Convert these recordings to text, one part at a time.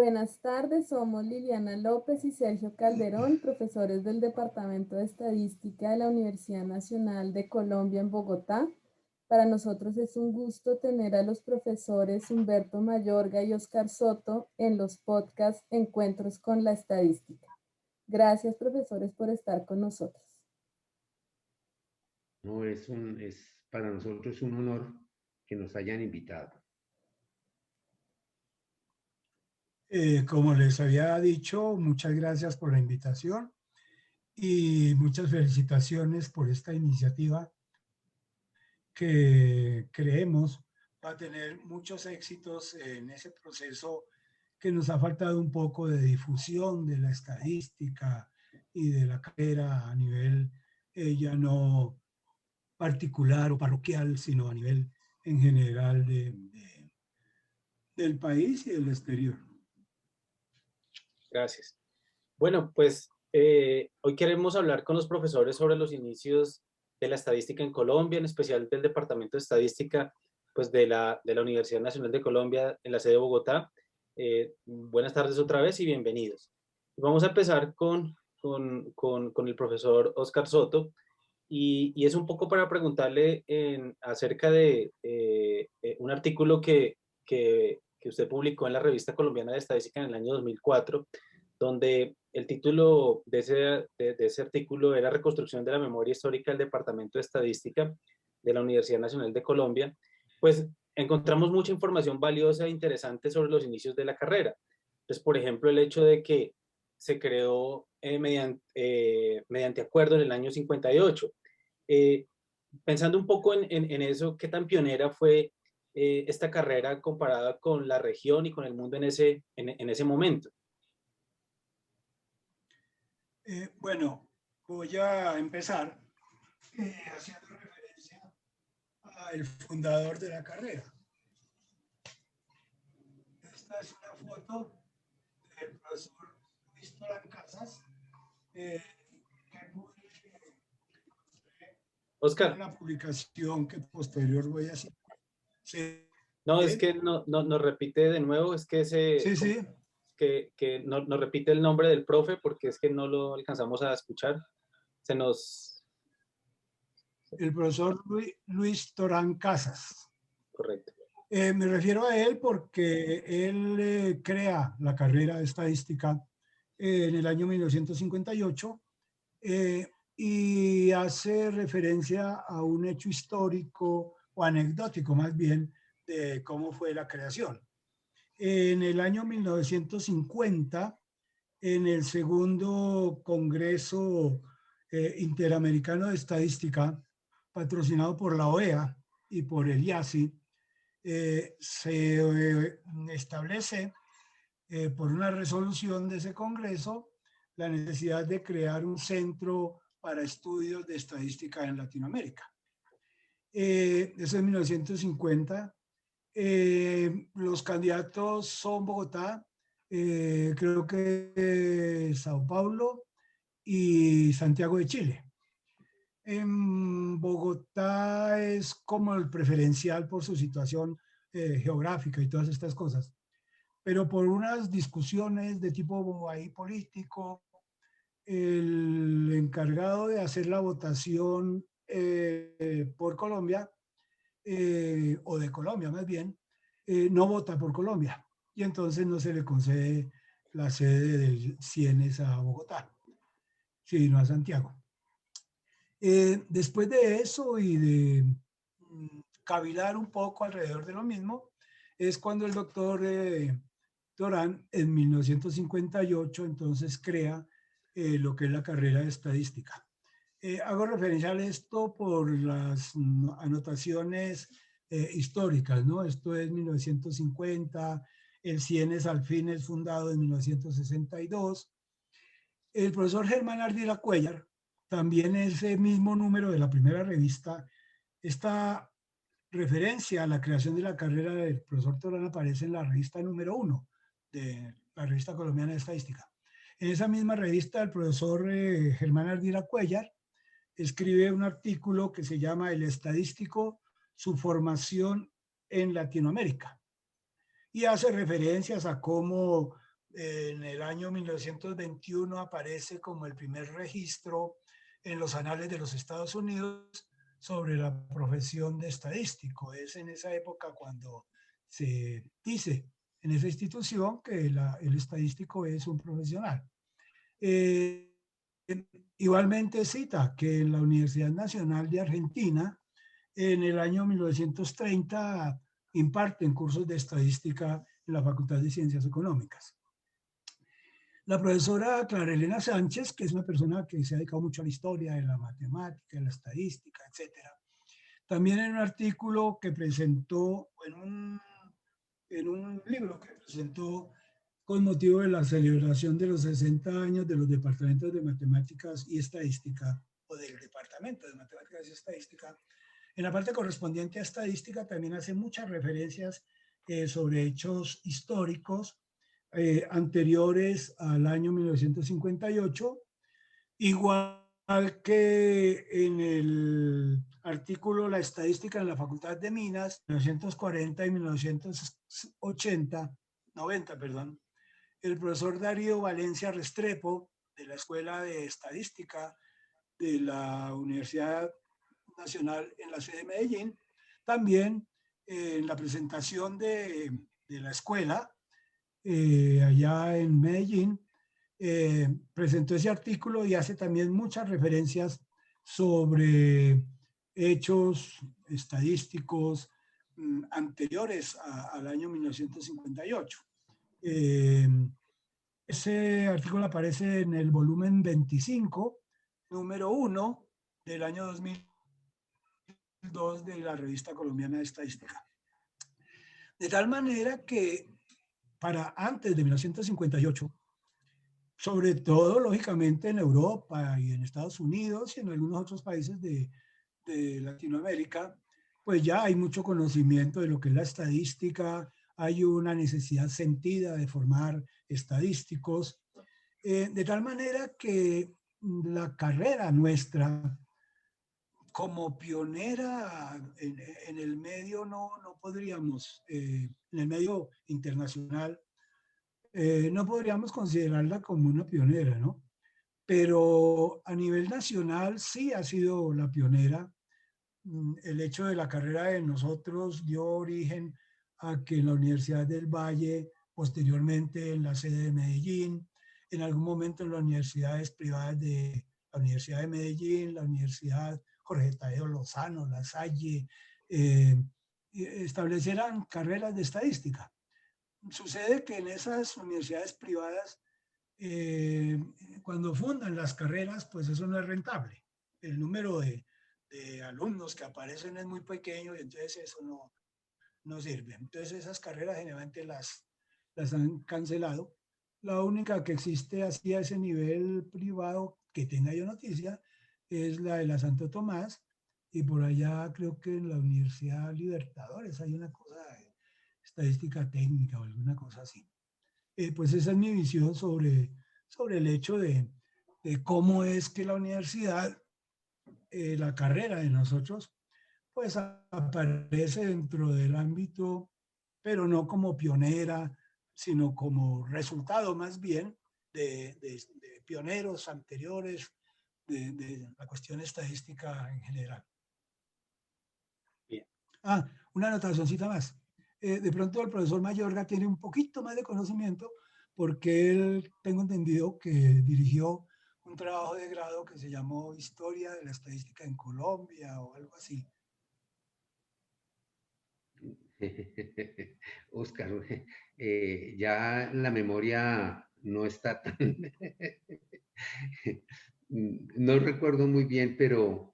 Buenas tardes, somos Liliana López y Sergio Calderón, profesores del Departamento de Estadística de la Universidad Nacional de Colombia en Bogotá. Para nosotros es un gusto tener a los profesores Humberto Mayorga y Oscar Soto en los podcasts Encuentros con la Estadística. Gracias, profesores, por estar con nosotros. No, para nosotros un honor que nos hayan invitado. Como les había dicho, muchas gracias por la invitación y muchas felicitaciones por esta iniciativa que creemos va a tener muchos éxitos en ese proceso que nos ha faltado un poco de difusión de la estadística y de la carrera a nivel ya no particular o parroquial, sino a nivel en general del país y del exterior. Gracias. Bueno, pues hoy queremos hablar con los profesores sobre los inicios de la estadística en Colombia, en especial del Departamento de Estadística pues de la Universidad Nacional de Colombia en la sede de Bogotá. Buenas tardes otra vez y bienvenidos. Vamos a empezar con el profesor Oscar Soto y es un poco para preguntarle acerca de un artículo que usted publicó en la Revista Colombiana de Estadística en el año 2004, donde el título de ese artículo era Reconstrucción de la memoria histórica del Departamento de Estadística de la Universidad Nacional de Colombia. Pues encontramos mucha información valiosa e interesante sobre los inicios de la carrera. Pues, por ejemplo, el hecho de que se creó mediante acuerdo en el año 58. Pensando un poco en eso, ¿qué tan pionera fue esta carrera comparada con la región y con el mundo en ese momento? Bueno, voy a empezar haciendo referencia al fundador de la carrera. Esta es una foto del profesor Luis Torán Casas, que Oscar. Una publicación que posterior voy a citar. Sí. No, es que nos repite de nuevo, es que sí. que nos repite el nombre del profe porque es que no lo alcanzamos a escuchar. El profesor Luis Torán Casas. Correcto. Me refiero a él porque él crea la carrera de estadística en el año 1958 y hace referencia a un hecho histórico o anecdótico más bien de cómo fue la creación. En el año 1950, en el segundo Congreso Interamericano de Estadística, patrocinado por la OEA y por el IASI, se establece por una resolución de ese Congreso la necesidad de crear un centro para estudios de estadística en Latinoamérica. Eso es 1950. Los candidatos son Bogotá, creo que Sao Paulo y Santiago de Chile. En Bogotá es como el preferencial por su situación geográfica y todas estas cosas. Pero por unas discusiones de tipo ahí político, el encargado de hacer la votación por Colombia, o de Colombia más bien, no vota por Colombia. Y entonces no se le concede la sede del CIENES a Bogotá, sino a Santiago. Después de eso y de cavilar un poco alrededor de lo mismo, es cuando el doctor Torán en 1958 entonces crea lo que es la carrera de estadística. Hago referencia a esto por las anotaciones históricas, ¿no? Esto es 1950, el CIENES al fin es fundado en 1962. El profesor Germán Ardila Cuellar, también ese mismo número de la primera revista, esta referencia a la creación de la carrera del profesor Torán aparece en la revista número 1 de la Revista Colombiana de Estadística. En esa misma revista, el profesor Germán Ardila Cuellar escribe un artículo que se llama El estadístico, su formación en Latinoamérica. Y hace referencias a cómo En el año 1921 aparece como el primer registro en los anales de los Estados Unidos sobre la profesión de estadístico. Es en esa época cuando se dice en esa institución que el estadístico es un profesional. Igualmente cita que en la Universidad Nacional de Argentina, en el año 1930, imparten cursos de estadística en la Facultad de Ciencias Económicas. La profesora Clara Elena Sánchez, que es una persona que se ha dedicado mucho a la historia, de la matemática, de la estadística, etc. También en un artículo que presentó, en un libro que presentó con motivo de la celebración de los 60 años de los departamentos de matemáticas y estadística, o del departamento de matemáticas y estadística, en la parte correspondiente a estadística también hace muchas referencias sobre hechos históricos anteriores al año 1958, igual que en el artículo La estadística en la Facultad de Minas, 1940 y 90, perdón, el profesor Darío Valencia Restrepo, de la Escuela de Estadística de la Universidad Nacional en la sede de Medellín, también en la presentación de la escuela, allá en Medellín, presentó ese artículo y hace también muchas referencias sobre hechos estadísticos anteriores al año 1958. Ese artículo aparece en el volumen 25, número 1 del año 2002 de la Revista Colombiana de Estadística. De tal manera que para antes de 1958, sobre todo, lógicamente, en Europa y en Estados Unidos y en algunos otros países de Latinoamérica, pues ya hay mucho conocimiento de lo que es la estadística, hay una necesidad sentida de formar estadísticos, de tal manera que la carrera nuestra como pionera en el medio no podríamos, en el medio internacional, no podríamos considerarla como una pionera, ¿no? Pero a nivel nacional sí ha sido la pionera. El hecho de la carrera de nosotros dio origen a que en la Universidad del Valle, posteriormente en la sede de Medellín, en algún momento en las universidades privadas de la Universidad de Medellín, la Universidad Jorge Tadeo Lozano, La Salle, establecieran carreras de estadística. Sucede que en esas universidades privadas, cuando fundan las carreras, pues eso no es rentable. El número de alumnos que aparecen es muy pequeño y entonces eso no sirve. Entonces esas carreras generalmente las han cancelado. La única que existe así a ese nivel privado que tenga yo noticia es la de la Santo Tomás, y por allá creo que en la Universidad Libertadores hay una cosa de estadística técnica o alguna cosa así. Pues esa es mi visión sobre el hecho de cómo es que la universidad, la carrera de nosotros, pues aparece dentro del ámbito, pero no como pionera, sino como resultado más bien de pioneros anteriores de la cuestión estadística en general. Bien. Una anotacióncita más. De pronto el profesor Mayorga tiene un poquito más de conocimiento porque él, tengo entendido que dirigió un trabajo de grado que se llamó Historia de la Estadística en Colombia o algo así. Oscar, ya la memoria no está tan... No recuerdo muy bien, pero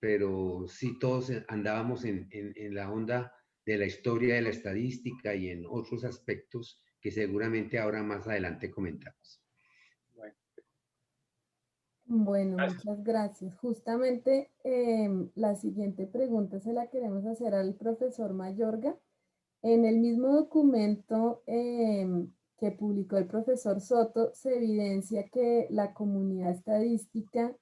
sí todos andábamos en la onda de la historia de la estadística y en otros aspectos que seguramente ahora más adelante comentamos. Bueno, muchas gracias. Justamente la siguiente pregunta se la queremos hacer al profesor Mayorga. En el mismo documento que publicó el profesor Soto, se evidencia que la comunidad estadística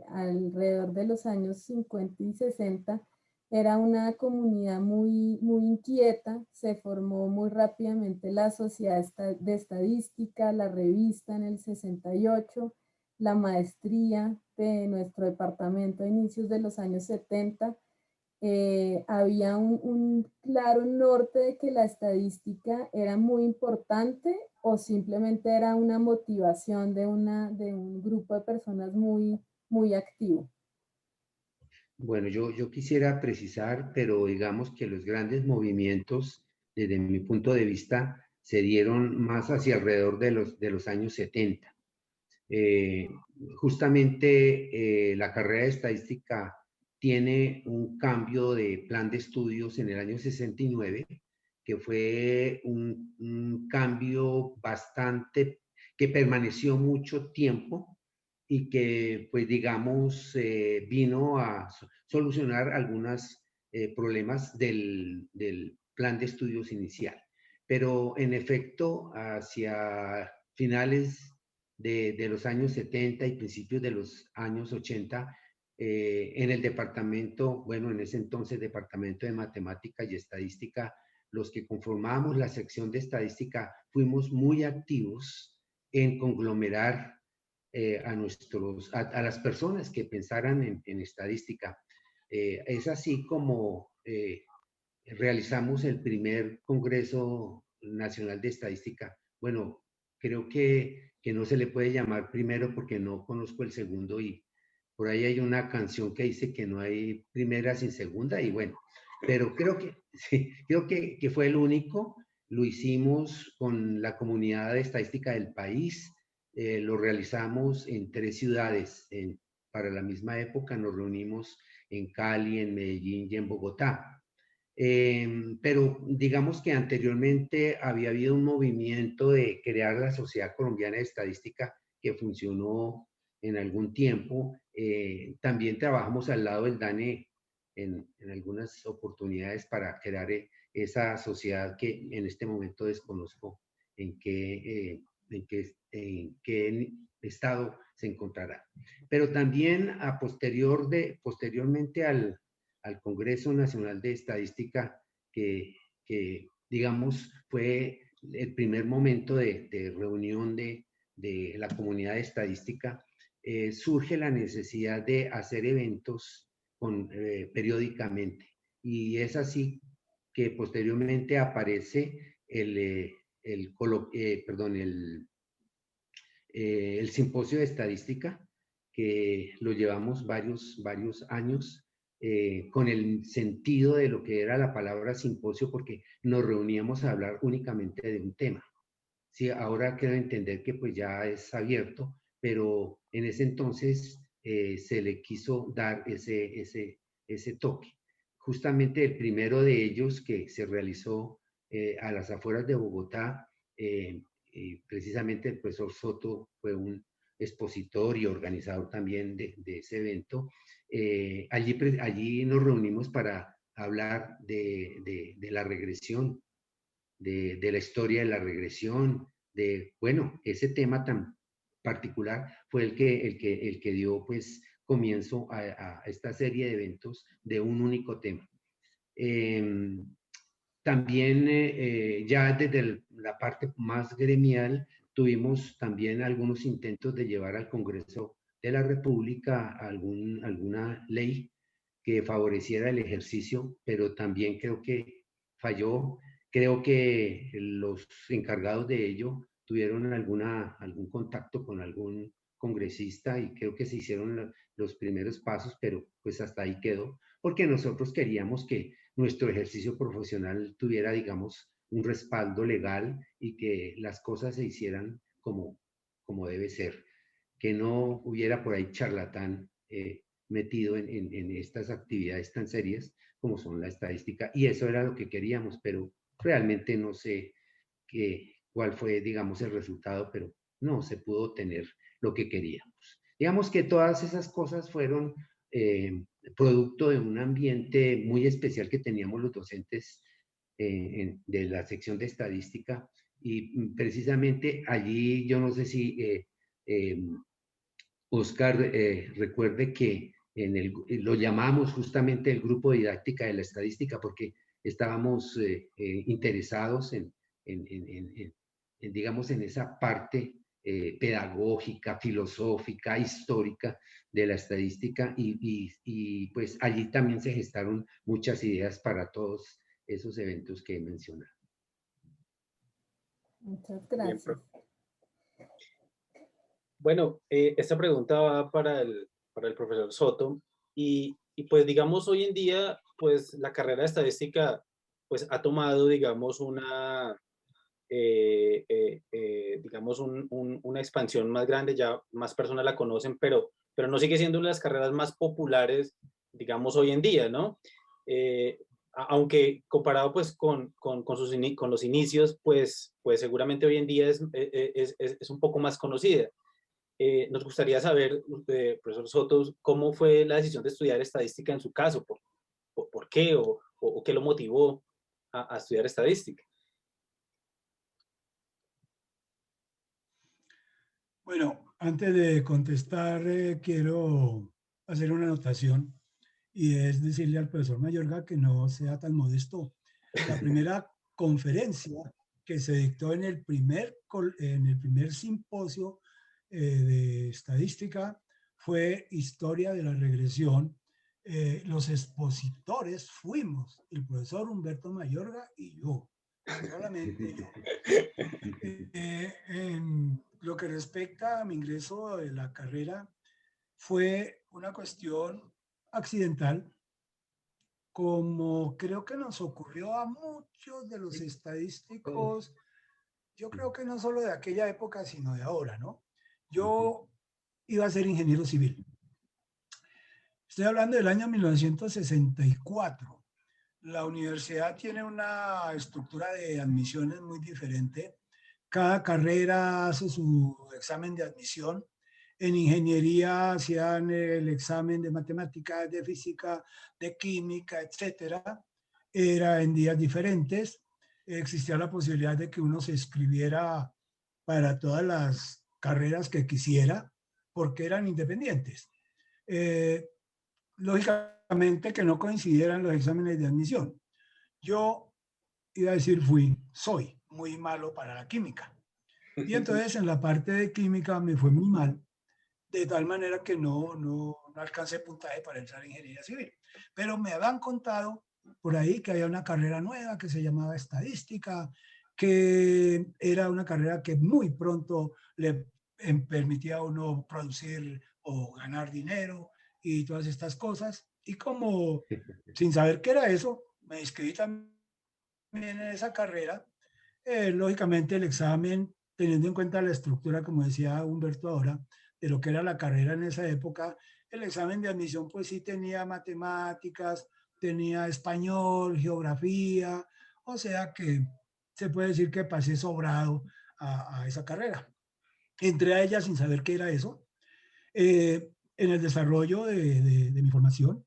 alrededor de los años 50 y 60 Era una comunidad muy inquieta, se formó muy rápidamente la Sociedad de Estadística, la revista en el 68, la maestría de nuestro departamento a inicios de los años 70. Había un claro norte de que la estadística era muy importante o simplemente era una motivación de un grupo de personas muy activo. Bueno, yo quisiera precisar, pero digamos que los grandes movimientos, desde mi punto de vista, se dieron más hacia alrededor de los años 70. Eh, Justamente la carrera de estadística tiene un cambio de plan de estudios en el año 69, que fue un cambio bastante, que permaneció mucho tiempo y que, pues digamos, vino a solucionar algunos problemas del plan de estudios inicial. Pero en efecto, hacia finales de los años 70 y principios de los años 80, en el departamento, bueno, en ese entonces Departamento de Matemática y Estadística, los que conformábamos la sección de estadística fuimos muy activos en conglomerar a las personas que pensaran en estadística. Es así como realizamos el primer Congreso Nacional de Estadística. Bueno, creo que no se le puede llamar primero porque no conozco el segundo y por ahí hay una canción que dice que no hay primera sin segunda y bueno, pero creo que, sí, creo que fue el único. Lo hicimos con la comunidad de estadística del país, lo realizamos en 3 ciudades. Para la misma época nos reunimos en Cali, en Medellín y en Bogotá. Pero digamos que anteriormente había habido un movimiento de crear la Sociedad Colombiana de Estadística que funcionó en algún tiempo. También trabajamos al lado del DANE en algunas oportunidades para crear esa sociedad que en este momento desconozco en qué estado se encontrará. Pero también posteriormente al Congreso Nacional de Estadística, que digamos fue el primer momento de reunión de la comunidad de estadística, surge la necesidad de hacer eventos periódicamente. Y es así que posteriormente aparece el simposio de estadística, que lo llevamos varios años, con el sentido de lo que era la palabra simposio, porque nos reuníamos a hablar únicamente de un tema. Sí, ahora quiero entender que pues ya es abierto, pero en ese entonces se le quiso dar ese toque. Justamente el primero de ellos que se realizó a las afueras de Bogotá, precisamente el profesor Soto fue un expositor y organizador también de ese evento. Allí nos reunimos para hablar de la regresión, de la historia de la regresión, bueno, ese tema tan particular fue el que dio pues comienzo a esta serie de eventos de un único tema. También ya desde la parte más gremial tuvimos también algunos intentos de llevar al Congreso de la República alguna ley que favoreciera el ejercicio, pero también creo que falló. Creo que los encargados de ello tuvieron algún contacto con algún congresista y creo que se hicieron los primeros pasos, pero pues hasta ahí quedó, porque nosotros queríamos que nuestro ejercicio profesional tuviera, digamos, un respaldo legal y que las cosas se hicieran como debe ser, que no hubiera por ahí charlatán metido en estas actividades tan serias como son la estadística, y eso era lo que queríamos, pero realmente no sé cuál fue, digamos, el resultado, pero no se pudo obtener lo que queríamos. Digamos que todas esas cosas fueron producto de un ambiente muy especial que teníamos los docentes de la sección de estadística, y precisamente allí yo no sé si Oscar recuerde que lo llamamos justamente el grupo de didáctica de la estadística porque estábamos interesados digamos, en esa parte pedagógica, filosófica, histórica de la estadística y pues allí también se gestaron muchas ideas para todos esos eventos que he mencionado. Muchas Bien, gracias. bueno, esta pregunta va para el profesor Soto y pues digamos hoy en día pues la carrera de estadística pues ha tomado digamos digamos una expansión más grande, ya más personas la conocen, pero no sigue siendo una de las carreras más populares digamos hoy en día, ¿no? Aunque comparado pues con los inicios pues seguramente hoy en día es un poco más conocida. Nos gustaría saber, profesor Soto, cómo fue la decisión de estudiar estadística en su caso, por qué o qué lo motivó a estudiar estadística. Bueno, antes de contestar, quiero hacer una anotación y es decirle al profesor Mayorga que no sea tan modesto. La primera conferencia que se dictó en el primer simposio de estadística fue Historia de la Regresión. Los expositores fuimos el profesor Humberto Mayorga y yo, solamente yo. En lo que respecta a mi ingreso de la carrera, fue una cuestión accidental, como creo que nos ocurrió a muchos de los estadísticos, yo creo que no solo de aquella época, sino de ahora, ¿no? Yo iba a ser ingeniero civil. Estoy hablando del año 1964. La universidad tiene una estructura de admisiones muy diferente. Cada carrera hace su examen de admisión. En ingeniería hacían el examen de matemáticas, de física, de química, etcétera. Era en días diferentes. Existía la posibilidad de que uno se inscribiera para todas las carreras que quisiera, porque eran independientes. Lógicamente que no coincidieran los exámenes de admisión. Yo iba a decir soy muy malo para la química. Y entonces en la parte de química me fue muy mal, de tal manera que no alcancé puntaje para entrar en ingeniería civil. Pero me habían contado por ahí que había una carrera nueva que se llamaba estadística, que era una carrera que muy pronto le permitía a uno producir o ganar dinero y todas estas cosas. Y como sin saber qué era eso, me inscribí también en esa carrera. Lógicamente el examen, teniendo en cuenta la estructura, como decía Humberto ahora, de lo que era la carrera en esa época, el examen de admisión pues sí tenía matemáticas, tenía español, geografía, o sea que se puede decir que pasé sobrado a esa carrera. Entré a ella sin saber qué era eso. En el desarrollo de mi formación,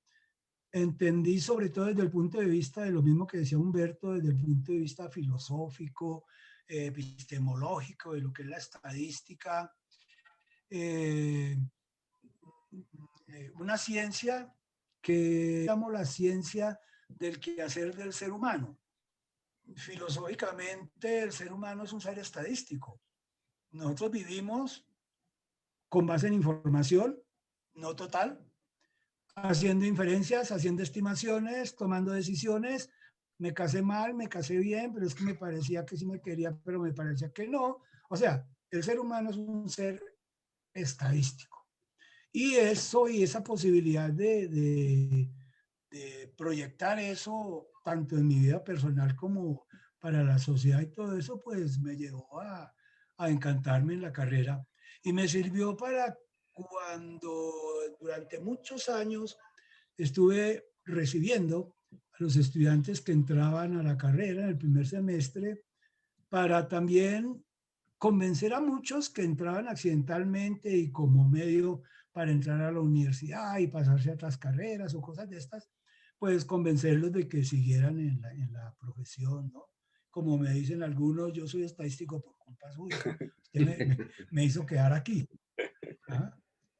entendí sobre todo desde el punto de vista de lo mismo que decía Humberto, desde el punto de vista filosófico, epistemológico, de lo que es la estadística, una ciencia que llamo la ciencia del quehacer del ser humano. Filosóficamente, el ser humano es un ser estadístico. Nosotros vivimos con base en información, no total, haciendo inferencias, haciendo estimaciones, tomando decisiones. Me casé mal, me casé bien, pero es que me parecía que sí me quería, pero me parecía que no. O sea, el ser humano es un ser estadístico. Y eso y esa posibilidad de proyectar eso, tanto en mi vida personal como para la sociedad y todo eso, pues me llevó a encantarme en la carrera. Y me sirvió para cuando durante muchos años estuve recibiendo a los estudiantes que entraban a la carrera en el primer semestre, para también convencer a muchos que entraban accidentalmente y como medio para entrar a la universidad y pasarse a otras carreras o cosas de estas, pues convencerlos de que siguieran en la profesión, ¿no? Como me dicen algunos, yo soy estadístico por culpa suya. Usted me hizo quedar aquí. ¿Ah?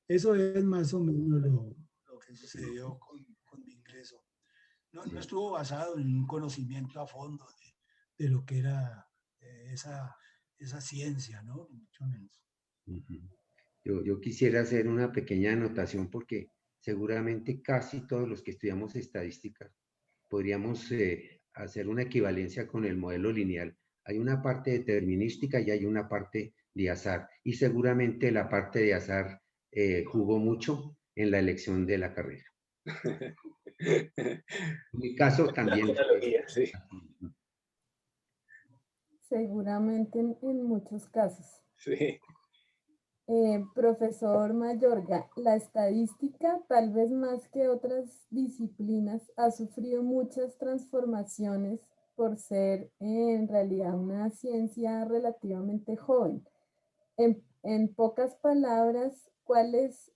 Eso es más o menos lo que que sucedió con mi ingreso. No estuvo basado en un conocimiento a fondo de lo que era esa ciencia, ¿no? Mucho menos. Yo quisiera hacer una pequeña anotación porque seguramente casi todos los que estudiamos estadística podríamos hacer una equivalencia con el modelo lineal. Hay una parte determinística y hay una parte de azar. Y seguramente la parte de azar jugó mucho en la elección de la carrera. En mi caso también fue. Sí. Seguramente en muchos casos. Sí. Profesor Mayorga, la estadística, tal vez más que otras disciplinas, ha sufrido muchas transformaciones por ser en realidad una ciencia relativamente joven. En pocas palabras, ¿cuáles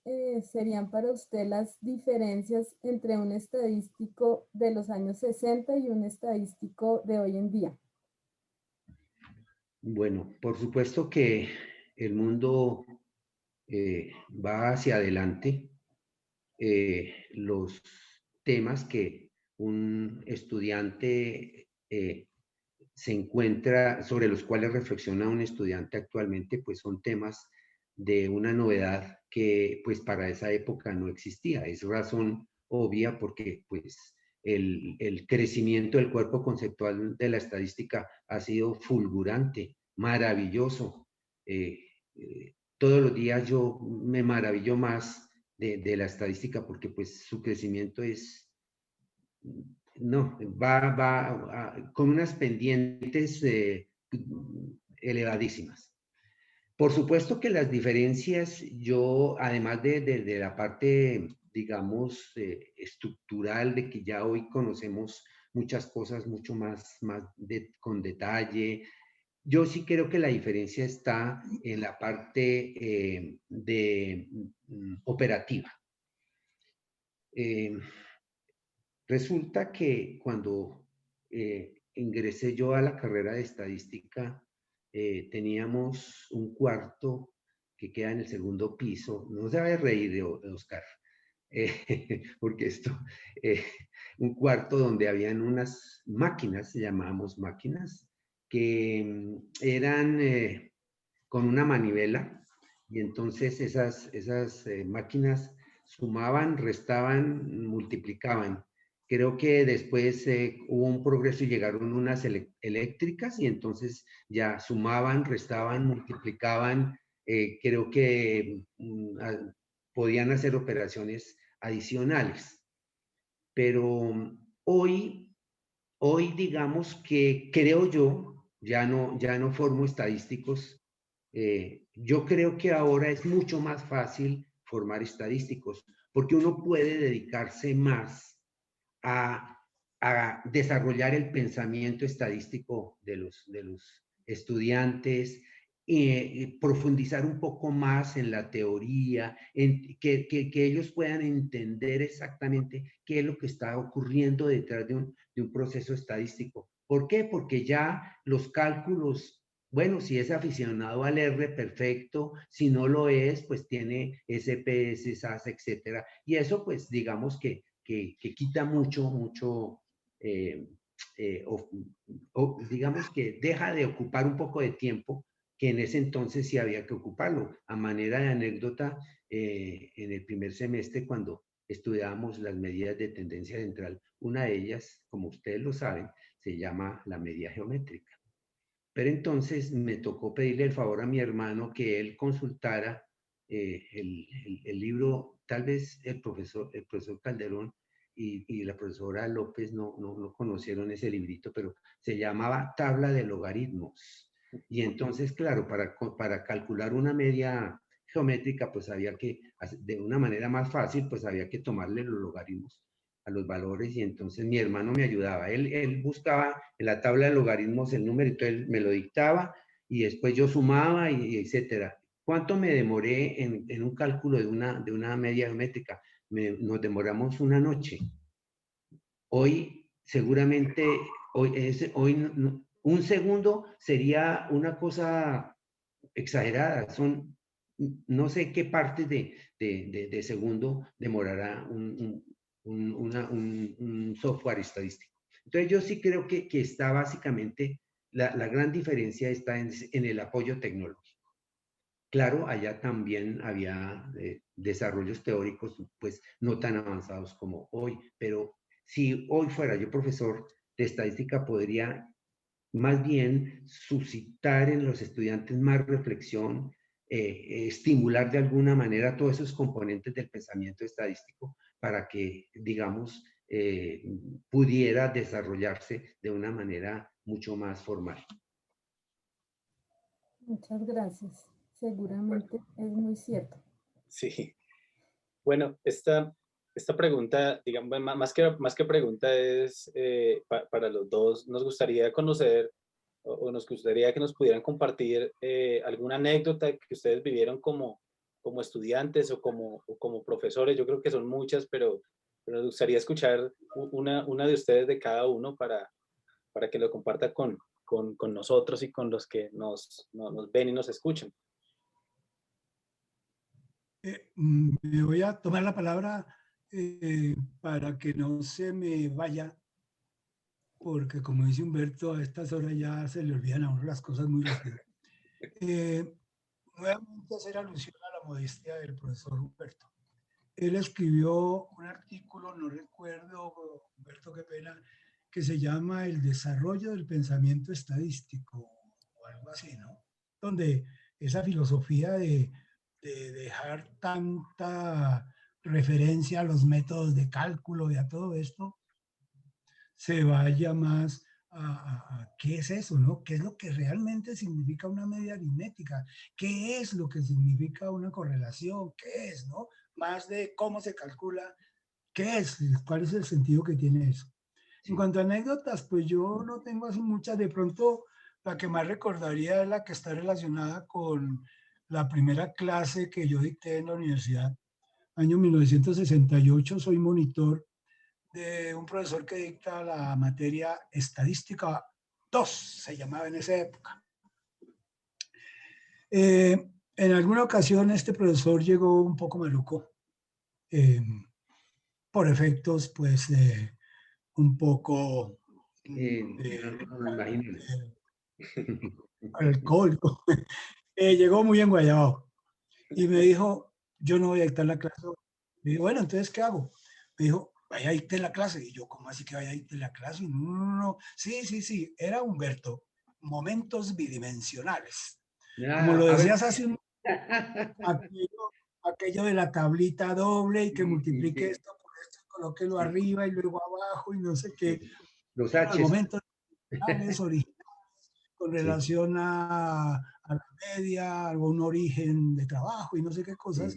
serían para usted las diferencias entre un estadístico de los años 60 y un estadístico de hoy en día? Bueno, por supuesto que el mundo va hacia adelante. Los temas que un estudiante se encuentra, sobre los cuales reflexiona un estudiante actualmente, pues son temas de una novedad que pues para esa época no existía. Es razón obvia porque pues el crecimiento del cuerpo conceptual de la estadística ha sido fulgurante, maravilloso. Todos los días yo me maravillo más de la estadística porque pues su crecimiento es, no, va con unas pendientes elevadísimas. Por supuesto que las diferencias, yo, además de la parte, digamos, estructural, de que ya hoy conocemos muchas cosas mucho más con detalle, yo sí creo que la diferencia está en la parte operativa. Resulta que cuando ingresé yo a la carrera de estadística, teníamos un cuarto que queda en el segundo piso. No se va a reír, Oscar, porque esto, un cuarto donde habían unas máquinas, llamábamos máquinas, que eran con una manivela, y entonces esas máquinas sumaban, restaban, multiplicaban. Creo que después hubo un progreso y llegaron unas eléctricas y entonces ya sumaban, restaban, multiplicaban. Creo que podían hacer operaciones adicionales. Pero hoy digamos que creo yo, ya no formo estadísticos. Yo creo que ahora es mucho más fácil formar estadísticos porque uno puede dedicarse más a desarrollar el pensamiento estadístico de los estudiantes, profundizar un poco más en la teoría, que ellos puedan entender exactamente qué es lo que está ocurriendo detrás de un proceso estadístico. ¿Por qué? Porque ya los cálculos, bueno, si es aficionado al R, perfecto. Si no lo es, pues tiene SPS, SAS, etcétera. Y eso, pues, digamos que quita mucho, digamos que deja de ocupar un poco de tiempo que en ese entonces sí había que ocuparlo. A manera de anécdota, en el primer semestre, cuando estudiábamos las medidas de tendencia central, una de ellas, como ustedes lo saben, se llama la medida geométrica. Pero entonces me tocó pedirle el favor a mi hermano que él consultara el libro. Tal vez el profesor Calderón y la profesora López no conocieron ese librito, pero se llamaba Tabla de Logaritmos. Y entonces, claro, para calcular una media geométrica, pues había que, de una manera más fácil, pues había que tomarle los logaritmos a los valores, y entonces mi hermano me ayudaba. Él buscaba en la tabla de logaritmos el número, entonces él me lo dictaba y después yo sumaba y etcétera. ¿Cuánto me demoré en un cálculo de una media geométrica? Nos demoramos una noche. Hoy, seguramente, un segundo sería una cosa exagerada. Son no sé qué parte de segundo demorará un software estadístico. Entonces yo sí creo que está básicamente, la gran diferencia está en el apoyo tecnológico. Claro, allá también había desarrollos teóricos, pues no tan avanzados como hoy, pero si hoy fuera yo profesor de estadística, podría más bien suscitar en los estudiantes más reflexión, estimular de alguna manera todos esos componentes del pensamiento estadístico para que, digamos, pudiera desarrollarse de una manera mucho más formal. Muchas gracias. Seguramente es muy cierto. Sí. Bueno, esta pregunta, digamos, más que pregunta es para los dos. Nos gustaría conocer o nos gustaría que nos pudieran compartir alguna anécdota que ustedes vivieron como estudiantes o como profesores. Yo creo que son muchas, pero nos gustaría escuchar una de ustedes de cada uno para que lo comparta con nosotros y con los que nos ven y nos escuchan. Me voy a tomar la palabra para que no se me vaya, porque como dice Humberto, a estas horas ya se le olvidan a uno las cosas muy rápido. Nuevamente hacer alusión a la modestia del profesor Humberto. Él escribió un artículo, no recuerdo, Humberto, qué pena, que se llama El desarrollo del pensamiento estadístico, o algo así, ¿no? Donde esa filosofía de dejar tanta referencia a los métodos de cálculo y a todo esto, se vaya más a qué es eso, ¿no? ¿Qué es lo que realmente significa una media aritmética? ¿Qué es lo que significa una correlación? ¿Qué es, no? Más de cómo se calcula, ¿qué es? ¿Cuál es el sentido que tiene eso? En cuanto a anécdotas, pues yo no tengo así muchas. De pronto, la que más recordaría es la que está relacionada con la primera clase que yo dicté en la universidad. Año 1968, soy monitor de un profesor que dicta la materia Estadística 2, se llamaba en esa época. En alguna ocasión este profesor llegó un poco maluco, por efectos pues un poco No me imagino. alcohólico. Llegó muy enguayado y me dijo, yo no voy a dictar la clase. Le dije, bueno, entonces, ¿qué hago? Me dijo, vaya a dictar la clase. Y yo, ¿cómo así que vaya a dictar la clase? No, no, no, no. Sí, sí, sí, era Humberto. Momentos bidimensionales. Como lo A ver. decías hace un aquello de la tablita doble y que multiplique esto por esto, colóquelo arriba y luego abajo y no sé qué. Los Los H's. momentos originales con relación a la media, algún origen de trabajo y no sé qué cosas.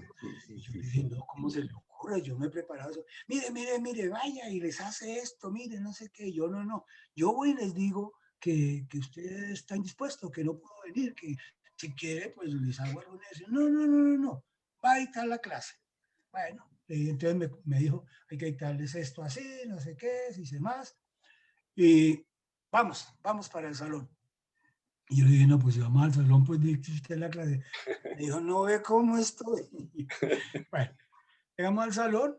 Y yo le dije, no, ¿cómo se le ocurre? Yo me he preparado eso. Mire, mire, mire, vaya y les hace esto, mire, no sé qué. Yo no, no. Yo voy y les digo que ustedes están dispuestos, que no puedo venir, que si quiere, pues les hago alguna. No, no, no, no, no. Va a dictar la clase. Bueno, entonces me dijo, hay que dictarles esto así, no sé qué, si sé más. Y vamos para el salón. Y yo le dije, no, pues si vamos al salón, pues dicte usted la clase. Me dijo, no ve cómo estoy. Bueno, llegamos al salón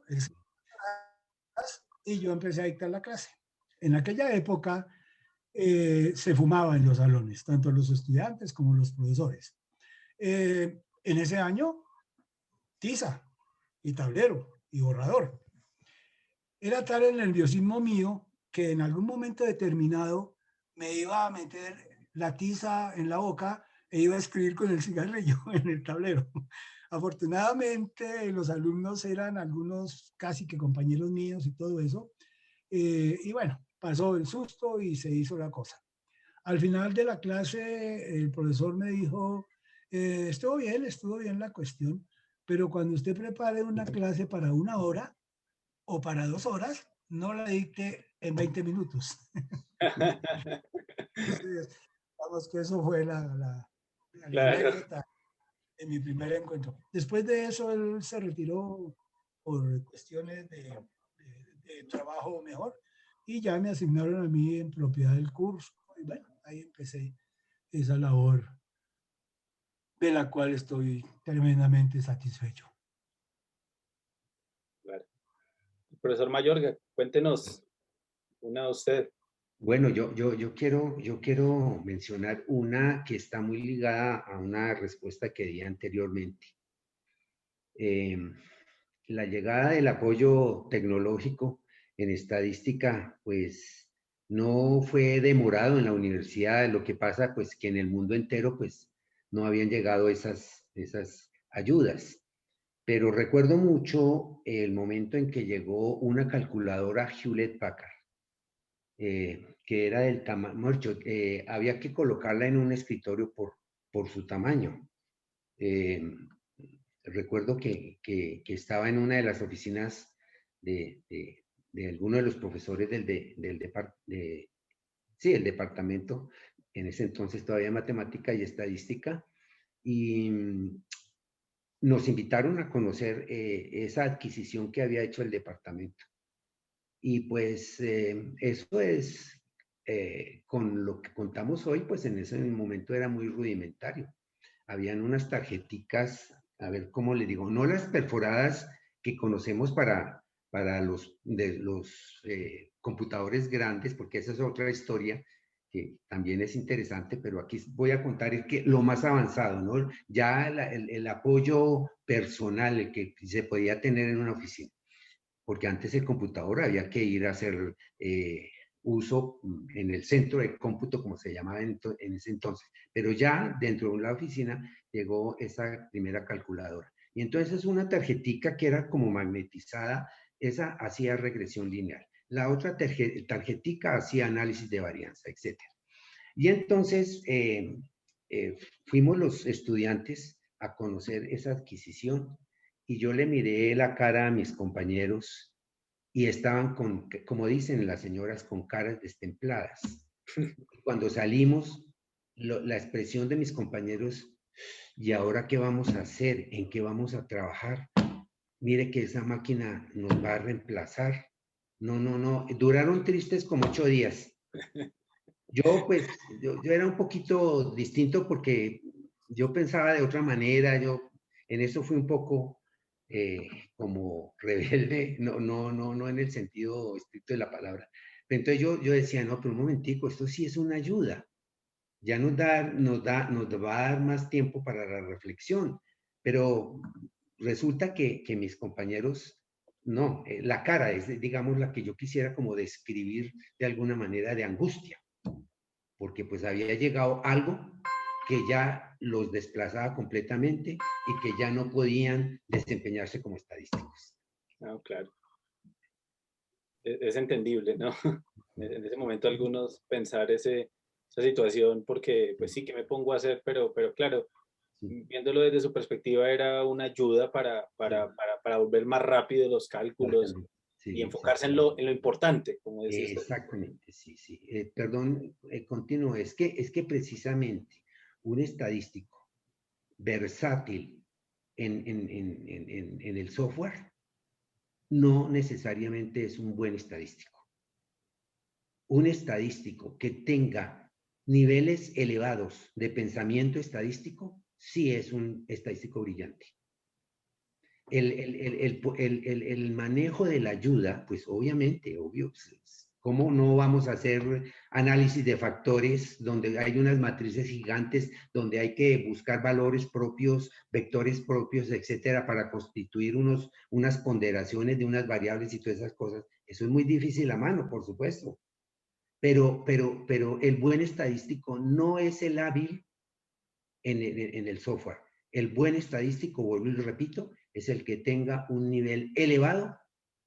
y yo empecé a dictar la clase. En aquella época se fumaba en los salones, tanto los estudiantes como los profesores. En ese año, tiza y tablero y borrador. Era tal el nerviosismo mío que en algún momento determinado me iba a meter la tiza en la boca e iba a escribir con el cigarrillo en el tablero. Afortunadamente los alumnos eran algunos casi que compañeros míos y todo eso. Y bueno, pasó el susto y se hizo la cosa. Al final de la clase el profesor me dijo, estuvo bien la cuestión, pero cuando usted prepare una clase para 1 hora, o para 2 horas, no la dicte en 20 minutos. Entonces, vamos que eso fue la Claro. anécdota de mi primer encuentro. Después de eso, él se retiró por cuestiones de trabajo mejor y ya me asignaron a mí en propiedad del curso. Y bueno, ahí empecé esa labor de la cual estoy tremendamente satisfecho. Claro. Profesor Mayorga, cuéntenos una de usted. Bueno, yo quiero mencionar una que está muy ligada a una respuesta que di anteriormente. La llegada del apoyo tecnológico en estadística, pues no fue demorado en la universidad. Lo que pasa, pues que en el mundo entero, pues no habían llegado esas ayudas. Pero recuerdo mucho el momento en que llegó una calculadora Hewlett Packard, que era del tamaño, había que colocarla en un escritorio por su tamaño. Recuerdo que estaba en una de las oficinas de alguno de los profesores sí, el departamento, en ese entonces todavía matemática y estadística, y nos invitaron a conocer esa adquisición que había hecho el departamento. Y pues eso es, con lo que contamos hoy, pues en ese momento era muy rudimentario. Habían unas tarjeticas, a ver cómo le digo, no las perforadas que conocemos para los computadores grandes, porque esa es otra historia que también es interesante, pero aquí voy a contar es que lo más avanzado, ¿no? Ya el apoyo personal el que se podía tener en una oficina, porque antes el computador había que ir a hacer uso en el centro de cómputo, como se llamaba en ese entonces, pero ya dentro de la oficina llegó esa primera calculadora. Y entonces es una tarjetica que era como magnetizada, esa hacía regresión lineal. La otra tarjetica hacía análisis de varianza, etc. Y entonces fuimos los estudiantes a conocer esa adquisición y yo le miré la cara a mis compañeros y estaban con, como dicen las señoras, con caras destempladas. Cuando salimos, la expresión de mis compañeros, ¿y ahora qué vamos a hacer? ¿En qué vamos a trabajar? Mire que esa máquina nos va a reemplazar. No, no, no. Duraron tristes como 8 días. Yo, pues, yo era un poquito distinto porque yo pensaba de otra manera. Yo en eso fui un poco como rebelde, no en el sentido estricto de la palabra. Pero entonces yo decía, no, pero un momentico, esto sí es una ayuda. Ya nos va a dar más tiempo para la reflexión. Pero resulta que mis compañeros, no, la cara es, digamos, la que yo quisiera como describir de alguna manera de angustia, porque pues había llegado algo que ya los desplazaba completamente y que ya no podían desempeñarse como estadísticos. Ah, claro. Es entendible, ¿no? En ese momento algunos pensar esa situación porque, pues sí, que me pongo a hacer, pero claro, Sí, viéndolo desde su perspectiva era una ayuda para volver más rápido los cálculos exactamente. y Sí, enfocarse exactamente. en lo importante, como decía usted. Exactamente, sí, sí. Perdón, continúo. Es que precisamente un estadístico versátil en el software no necesariamente es un buen estadístico. Un estadístico que tenga niveles elevados de pensamiento estadístico sí es un estadístico brillante. El manejo de la ayuda, pues obviamente, obvio, ¿cómo no vamos a hacer análisis de factores donde hay unas matrices gigantes, donde hay que buscar valores propios, vectores propios, etcétera, para constituir unas ponderaciones de unas variables y todas esas cosas? Eso es muy difícil a mano, por supuesto. Pero el buen estadístico no es el hábil en el software. El buen estadístico, vuelvo y lo repito, es el que tenga un nivel elevado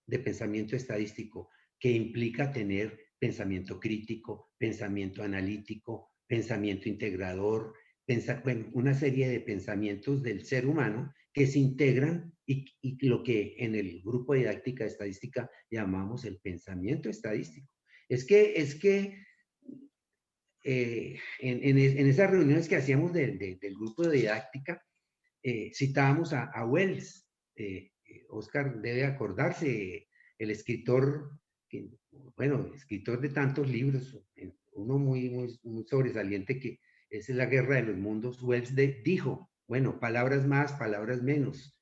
de pensamiento estadístico, que implica tener pensamiento crítico, pensamiento analítico, pensamiento integrador, bueno, una serie de pensamientos del ser humano que se integran y lo que en el grupo de didáctica estadística llamamos el pensamiento estadístico. Es que en esas reuniones que hacíamos del grupo de didáctica, citábamos a Wells. Oscar debe acordarse, el escritor, bueno, escritor de tantos libros, uno muy sobresaliente que es La Guerra de los Mundos. Wells dijo, Bueno, palabras más, palabras menos.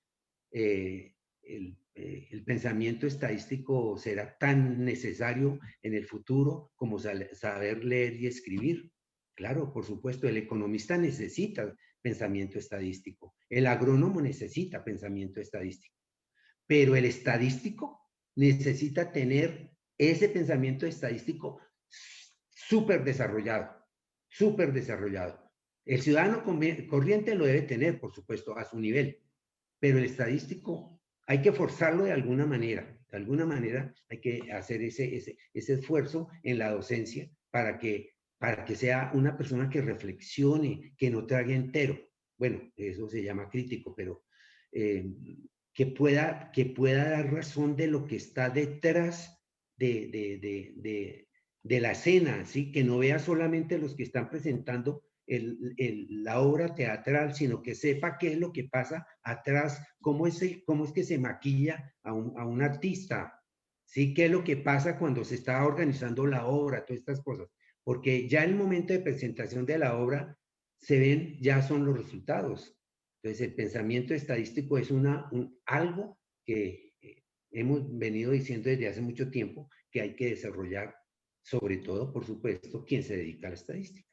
El pensamiento estadístico será tan necesario en el futuro como saber leer y escribir. Claro, por supuesto, el economista necesita pensamiento estadístico, el agrónomo necesita pensamiento estadístico, pero el estadístico necesita tener ese pensamiento estadístico súper desarrollado, súper desarrollado. El ciudadano corriente lo debe tener, por supuesto, a su nivel, pero el estadístico hay que forzarlo de alguna manera hay que hacer ese esfuerzo en la docencia para que sea una persona que reflexione, que no trague entero. Bueno, eso se llama crítico, pero que pueda dar razón de lo que está detrás de la escena, ¿sí? Que no vea solamente los que están presentando la obra teatral, sino que sepa qué es lo que pasa atrás, cómo es que se maquilla a un artista, ¿sí? Qué es lo que pasa cuando se está organizando la obra, todas estas cosas. Porque ya el momento de presentación de la obra se ven, ya son los resultados. Entonces, el pensamiento estadístico es algo que hemos venido diciendo desde hace mucho tiempo que hay que desarrollar, sobre todo, por supuesto, quien se dedica a la estadística.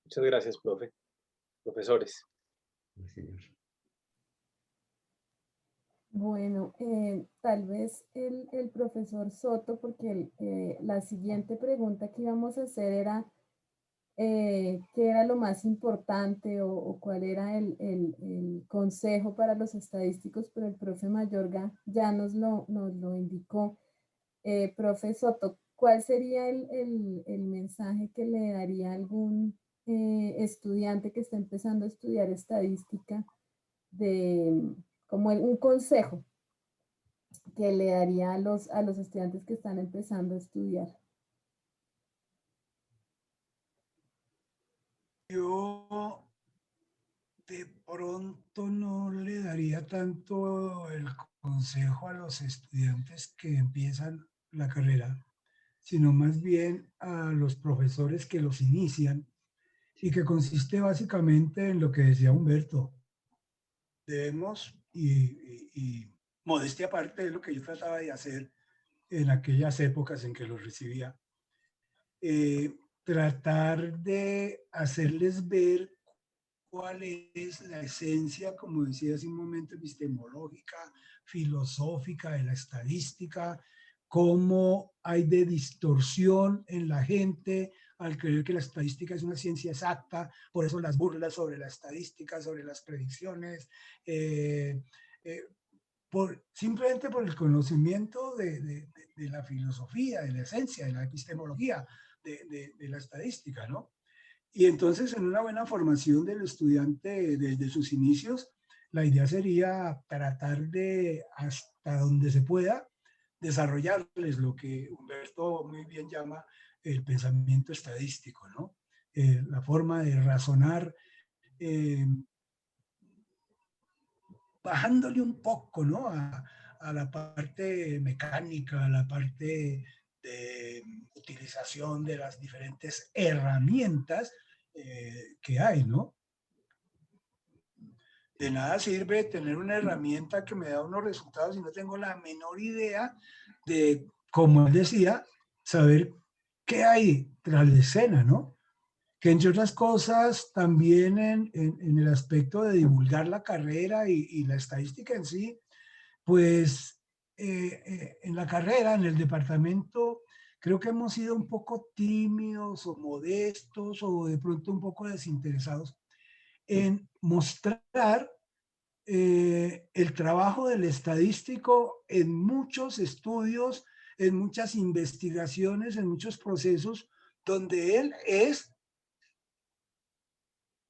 Muchas gracias, profesores. Sí, señor. Bueno, tal vez el profesor Soto, porque la siguiente pregunta que íbamos a hacer era qué era lo más importante o cuál era el consejo para los estadísticos, pero el profe Mayorga ya nos lo indicó. Profe Soto, ¿cuál sería el mensaje que le daría a algún estudiante que está empezando a estudiar estadística como un consejo que le daría a los estudiantes que están empezando a estudiar? Yo de pronto no le daría tanto el consejo a los estudiantes que empiezan la carrera, sino más bien a los profesores que los inician y que consiste básicamente en lo que decía Humberto. Debemos, y modestia aparte de lo que yo trataba de hacer en aquellas épocas en que los recibía, tratar de hacerles ver cuál es la esencia, como decía hace un momento, epistemológica, filosófica de la estadística, cómo hay de distorsión en la gente al creer que la estadística es una ciencia exacta, por eso las burlas sobre la estadística, sobre las predicciones, simplemente por el conocimiento de la filosofía, de la esencia, de la epistemología de la estadística, ¿no? Y entonces, en una buena formación del estudiante desde sus inicios, la idea sería tratar de, hasta donde se pueda, desarrollarles lo que Humberto muy bien llama el pensamiento estadístico, ¿no? La forma de razonar, bajándole un poco, ¿no? A la parte mecánica, a la parte de utilización de las diferentes herramientas que hay, ¿no? De nada sirve tener una herramienta que me da unos resultados si no tengo la menor idea de, como él decía, saber qué hay tras la escena, ¿no? Que entre otras cosas, también en el aspecto de divulgar la carrera y la estadística en sí, pues en la carrera, en el departamento, creo que hemos sido un poco tímidos o modestos o de pronto un poco desinteresados en mostrar el trabajo del estadístico en muchos estudios, en muchas investigaciones, en muchos procesos, donde él es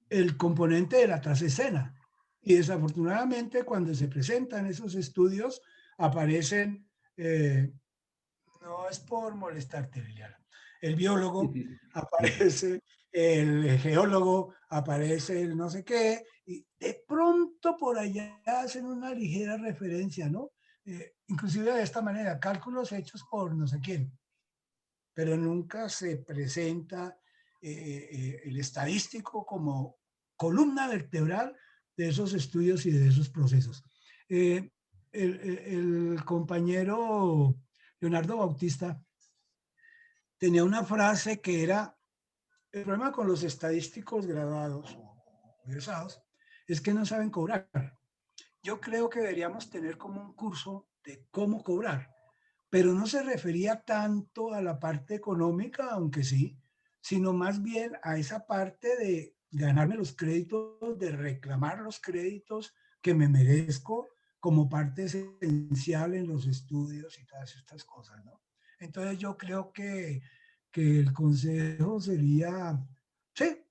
el componente de la trasescena. Y desafortunadamente cuando se presentan esos estudios aparecen, no es por molestarte, Liliana, el biólogo, aparece el geólogo, aparece el no sé qué, y de pronto por allá hacen una ligera referencia, ¿no? Inclusive de esta manera, cálculos hechos por no sé quién, pero nunca se presenta el estadístico como columna vertebral de esos estudios y de esos procesos. El compañero Leonardo Bautista tenía una frase que era: el problema con los estadísticos graduados o egresados es que no saben cobrar. Yo creo que deberíamos tener como un curso de cómo cobrar, pero no se refería tanto a la parte económica, aunque sí, sino más bien a esa parte de ganarme los créditos, de reclamar los créditos que me merezco como parte esencial en los estudios y todas estas cosas, ¿no? Entonces yo creo que el consejo sería, sí,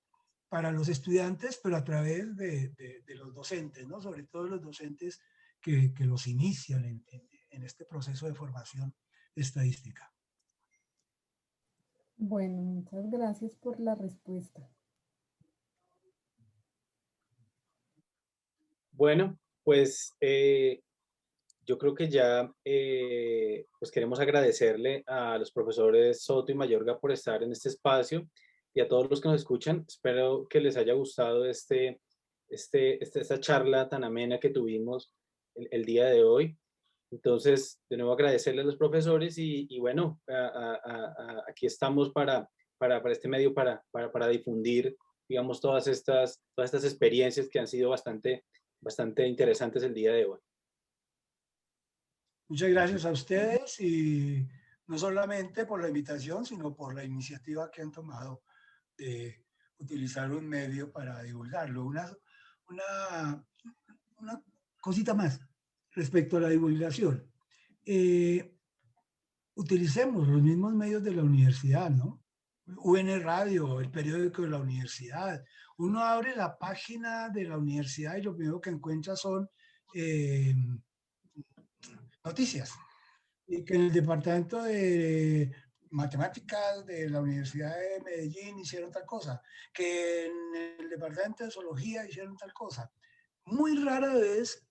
para los estudiantes, pero a través de los docentes, ¿no? Sobre todo los docentes que los inician en este proceso de formación estadística. Bueno, muchas gracias por la respuesta. Bueno, pues yo creo que ya pues queremos agradecerle a los profesores Soto y Mayorga por estar en este espacio y a todos los que nos escuchan. Espero que les haya gustado esta charla tan amena que tuvimos el día de hoy. Entonces, de nuevo agradecerle a los profesores y bueno, aquí estamos para este medio, para difundir, digamos, todas estas experiencias que han sido bastante interesantes el día de hoy. Muchas gracias a ustedes y no solamente por la invitación, sino por la iniciativa que han tomado de utilizar un medio para divulgarlo. Una cosita más respecto a la divulgación. Utilicemos los mismos medios de la universidad, ¿no? UN Radio, el periódico de la universidad. Uno abre la página de la universidad y lo primero que encuentra son noticias. Y que en el departamento de matemáticas de la Universidad de Medellín hicieron tal cosa, que en el departamento de zoología hicieron tal cosa. Muy rara vez,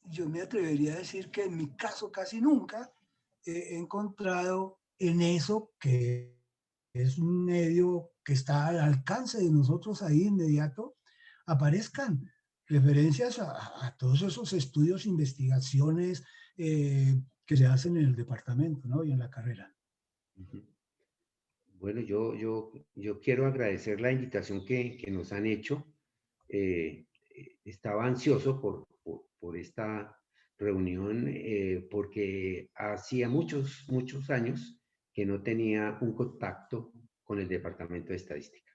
yo me atrevería a decir que en mi caso casi nunca, he encontrado en eso que es un medio que está al alcance de nosotros ahí inmediato, aparezcan referencias a todos esos estudios, investigaciones que se hacen en el departamento, ¿no? Y en la carrera. Bueno, yo quiero agradecer la invitación que nos han hecho. Estaba ansioso por esta reunión porque hacía muchos años que no tenía un contacto con el Departamento de Estadística.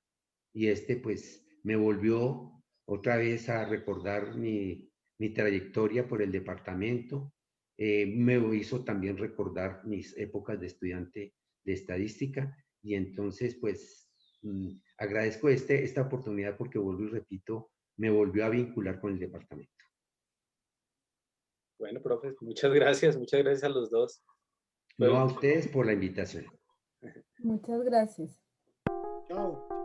Y pues me volvió otra vez a recordar mi trayectoria por el departamento. Me hizo también recordar mis épocas de estudiante de estadística y entonces pues agradezco esta oportunidad porque vuelvo y repito, me volvió a vincular con el departamento. Bueno, profe, muchas gracias a los dos. No, a ustedes por la invitación. Muchas gracias. Chao.